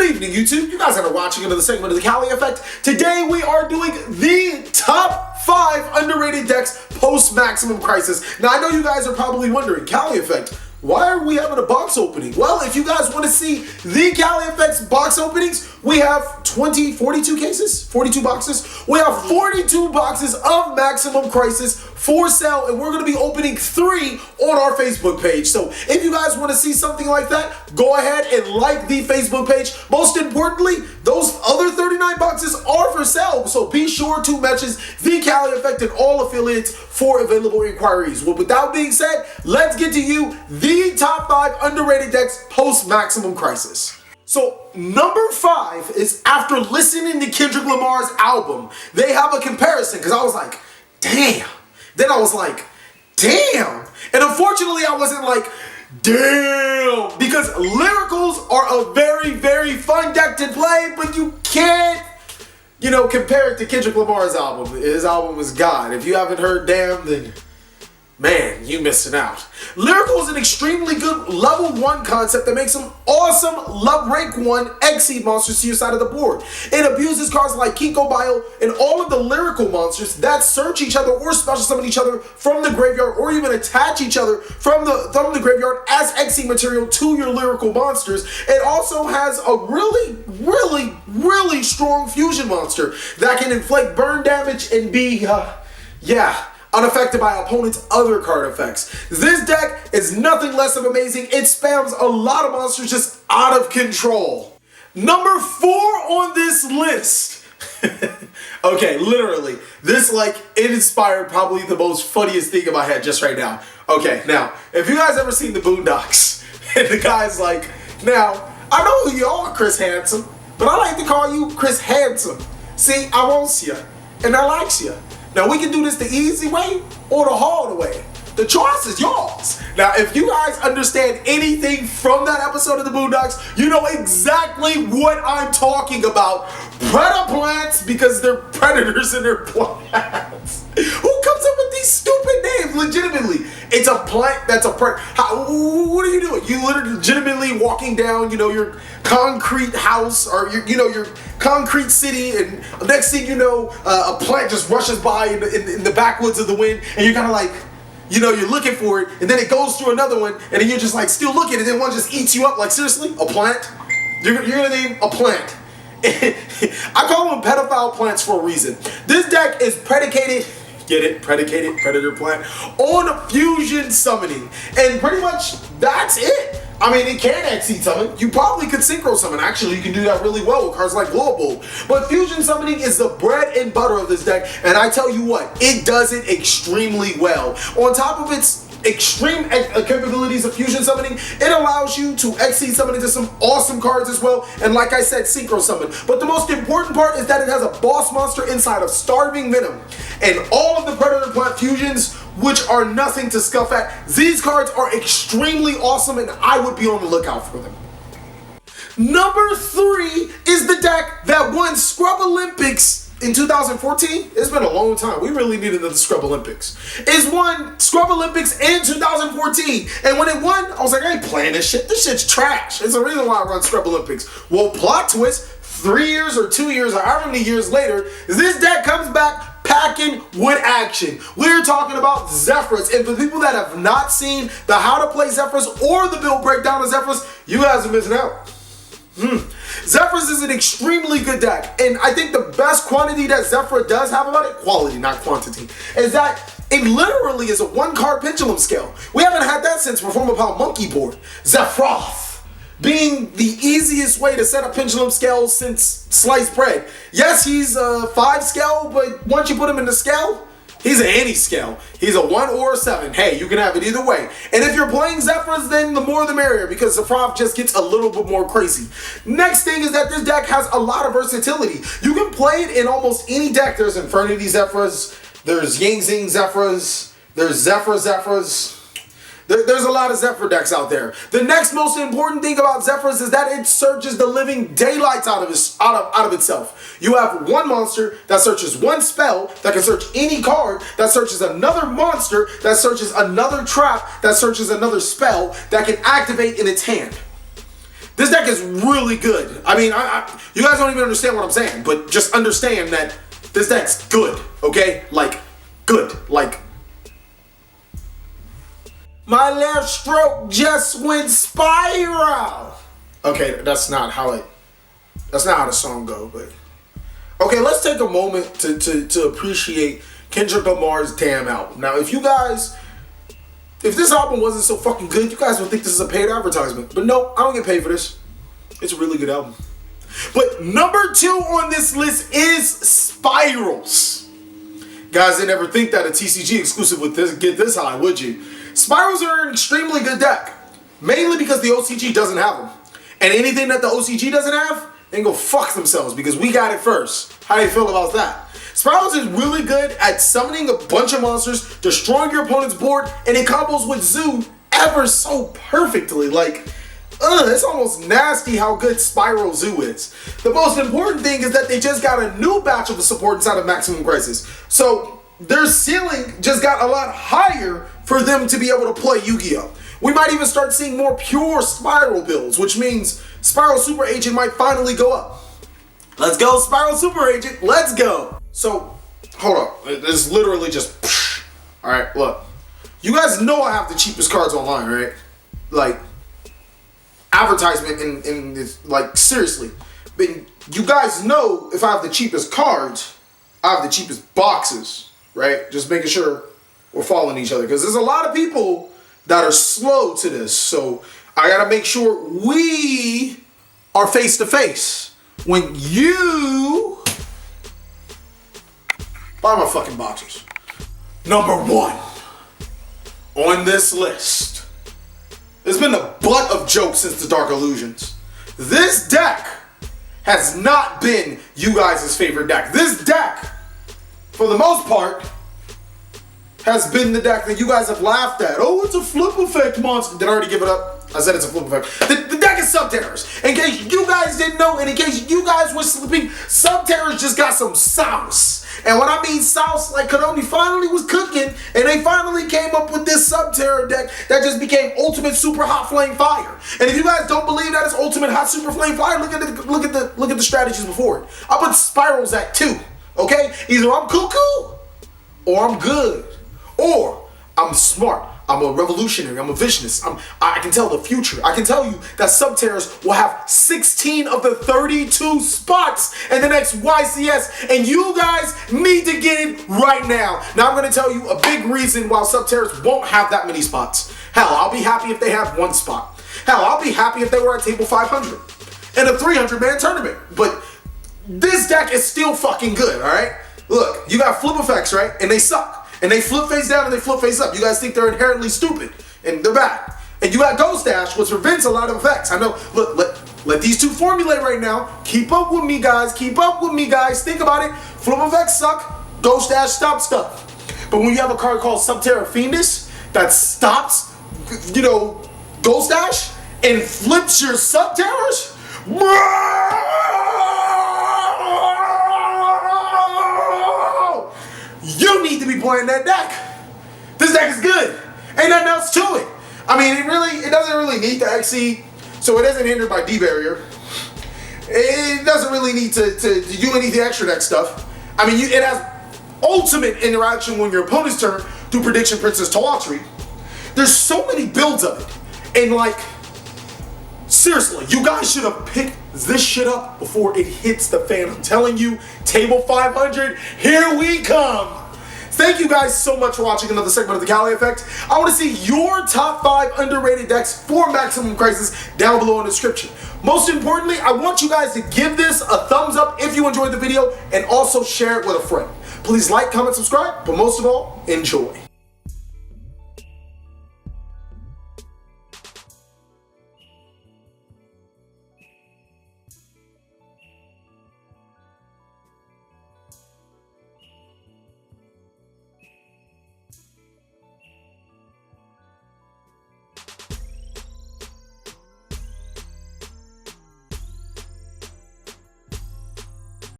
Good evening, YouTube. You guys are watching another segment of the TheCaliEffect. Today we are doing the top 5 underrated decks post-Maximum Crisis. Now I know you guys are probably wondering, TheCaliEffect, why are we having a box opening? Well, if you guys want to see the TheCaliEffect's box openings, we have 42 cases? 42 boxes? We have 42 boxes of Maximum Crisis for sale, and we're going to be opening 3 on our Facebook page. So if you guys want to see something like that, go ahead and like the Facebook page. Most importantly, those other 39 boxes are for sale, so be sure to message TheCaliEffect and all affiliates for available inquiries. Well, with that being said, let's get to you the top 5 underrated decks post-Maximum Crisis. So, number 5 is after listening to Kendrick Lamar's album, they have a comparison, because I was like, damn. Then I was like, damn. And unfortunately, I wasn't like, damn. Because Lyricals are a very, very fun deck to play, but you can't, compare it to Kendrick Lamar's album. His album is God. If you haven't heard damn, then man, you missing out. Lyrical is an extremely good level 1 concept that makes some awesome rank 1 Exceed monsters to your side of the board. It abuses cards like Kinko Bio and all of the lyrical monsters that search each other or special summon each other from the graveyard, or even attach each other from the graveyard as Exceed material to your lyrical monsters. It also has a really strong fusion monster that can inflict burn damage and be, unaffected by opponent's other card effects. This deck is nothing less of amazing. It spams a lot of monsters just out of control. Number 4 on this list. Okay, literally, this it inspired probably the most funniest thing in my head just right now. Okay, now, if you guys ever seen the Boondocks, and the guy's like, now, I know who you are, Chris Handsome, but I like to call you Chris Handsome. See, I wants you, and I likes you. Now, we can do this the easy way or the hard way. The choice is yours. Now, if you guys understand anything from that episode of the Boondocks, you know exactly what I'm talking about. Predaplants, because they're predators and they're plants. Who comes up with these stupid names? Legitimately, it's a plant that's a predator. What are you doing? You literally legitimately walking down, your concrete house or your concrete city, and next thing you know, a plant just rushes by in the backwoods of the wind, and you're kind of like, you're looking for it, and then it goes through another one, and then you're just like still looking, and then one just eats you up. Like, seriously, a plant? You're gonna name a plant? I call them pedophile plants for a reason. This deck is predicated, get it? Predicated, predator plant, on fusion summoning, and pretty much that's it. I mean, it can Exceed summon. You probably could synchro summon. Actually, you can do that really well with cards like Glow Bulb. But fusion summoning is the bread and butter of this deck, and I tell you what, it does it extremely well. On top of its extreme capabilities of fusion summoning, it allows you to Exceed summon into some awesome cards as well, and like I said, synchro summon. But the most important part is that it has a boss monster inside of Starving Venom, and all of the Predator Plant fusions, which are nothing to scuff at. These cards are extremely awesome, and I would be on the lookout for them. Number 3 is the deck that won Scrub Olympics in 2014. It's been a long time. We really needed the Scrub Olympics. It's won Scrub Olympics in 2014. And when it won, I was like, I ain't playing this shit. This shit's trash. It's the reason why I run Scrub Olympics. Well, plot twist, 3 years or 2 years or however many years later, this deck comes back packing with action. We're talking about Zephras. And for people that have not seen the How to Play Zephras or the build breakdown of Zephras, you guys are missing out. Zephras is an extremely good deck, and I think the best quantity that Zephra does have about it, quality, not quantity, is that it literally is a 1-card pendulum scale. We haven't had that since Performapal Monkey Board. Zephroth being the easiest way to set up pendulum scales since sliced bread. Yes, he's a 5 scale, but once you put him in the scale, he's an any scale. He's a 1 or a 7. Hey, you can have it either way. And if you're playing Zephras, then the more the merrier, because Zephra just gets a little bit more crazy. Next thing is that this deck has a lot of versatility. You can play it in almost any deck. There's Infernity Zephras, there's Yang Zing Zephras, there's Zephras. There's a lot of Zephra decks out there. The next most important thing about Zephras is that it searches the living daylights out of itself. You have one monster that searches one spell that can search any card, that searches another monster, that searches another trap, that searches another spell that can activate in its hand. This deck is really good. I mean, you guys don't even understand what I'm saying, but just understand that this deck's good, okay? Like, good. Like, my left stroke just went spiral. Okay, that's not how the song goes, but okay, let's take a moment to appreciate Kendrick Lamar's damn album. Now, if this album wasn't so fucking good, you guys would think this is a paid advertisement. But no, I don't get paid for this. It's a really good album. But number 2 on this list is Spirals. Guys, didn't ever think that a TCG exclusive would get this high, would you? Spirals are an extremely good deck. Mainly because the OCG doesn't have them. And anything that the OCG doesn't have, they can go fuck themselves because we got it first. How do you feel about that? Spirals is really good at summoning a bunch of monsters, destroying your opponent's board, and it combos with Zoo ever so perfectly. Like, it's almost nasty how good Spiral Zoo is. The most important thing is that they just got a new batch of the support inside of Maximum Crisis. So their ceiling just got a lot higher for them to be able to play Yu-Gi-Oh! We might even start seeing more pure Spiral builds, which means Spiral Super Agent might finally go up. Let's go, Spiral Super Agent, let's go. So, hold up, this is literally just, alright, look. You guys know I have the cheapest cards online, right? Like, advertisement in this, like, seriously. But you guys know if I have the cheapest cards, I have the cheapest boxes, right? Just making sure we're following each other. Because there's a lot of people that are slow to this. So I gotta make sure we are face to face when you buy my fucking boxes. Number 1 on this list. It's been the butt of jokes since the Dark Illusions. This deck has not been you guys' favorite deck. This deck, for the most part, has been the deck that you guys have laughed at. Oh, it's a flip effect monster. Did I already give it up? I said it's a flip effect. The deck is Subterrors. In case you guys didn't know, and in case you guys were sleeping, Subterrors just got some sauce. And when I mean sauce, like Konami finally was cooking, and they finally came up with this Subterror deck that just became Ultimate Super Hot Flame Fire. And if you guys don't believe that it's Ultimate Hot Super Flame Fire, look at the strategies before it. I put Spirals at 2. Okay? Either I'm cuckoo or I'm good. Or I'm smart, I'm a revolutionary, I'm a visionist, I can tell the future. I can tell you that Subterrors will have 16 of the 32 spots in the next YCS, and you guys need to get it right now. Now I'm going to tell you a big reason why Subterrors won't have that many spots. Hell, I'll be happy if they have 1 spot. Hell, I'll be happy if they were at table 500 in a 300-man tournament. But this deck is still fucking good, alright? Look, you got flip effects, right? And they suck. And they flip face down and they flip face up. You guys think they're inherently stupid, and they're bad. And you got Ghost Dash, which prevents a lot of effects. I know, look, let these two formulate right now. Keep up with me, guys. Keep up with me, guys. Think about it. Flip effects suck. Ghost Dash stops stuff. But when you have a card called Subterror Fiendish that stops, you know, Ghost Dash and flips your Subterrors, you need to be playing that deck. This deck is good. Ain't nothing else to it. I mean, it doesn't really need the XC, so it isn't hindered by D-Barrier. It doesn't really need to do any of the extra deck stuff. I mean, it has ultimate interaction when your opponent's turn through Prediction Princess Tawatri. There's so many builds of it. And like, seriously, you guys should have picked this shit up before it hits the fan. I'm telling you, table 500, here we come. Thank you guys so much for watching another segment of the TheCaliEffect. I want to see your top 5 underrated decks for Maximum Crisis down below in the description. Most importantly, I want you guys to give this a thumbs up if you enjoyed the video and also share it with a friend. Please like, comment, subscribe, but most of all, enjoy.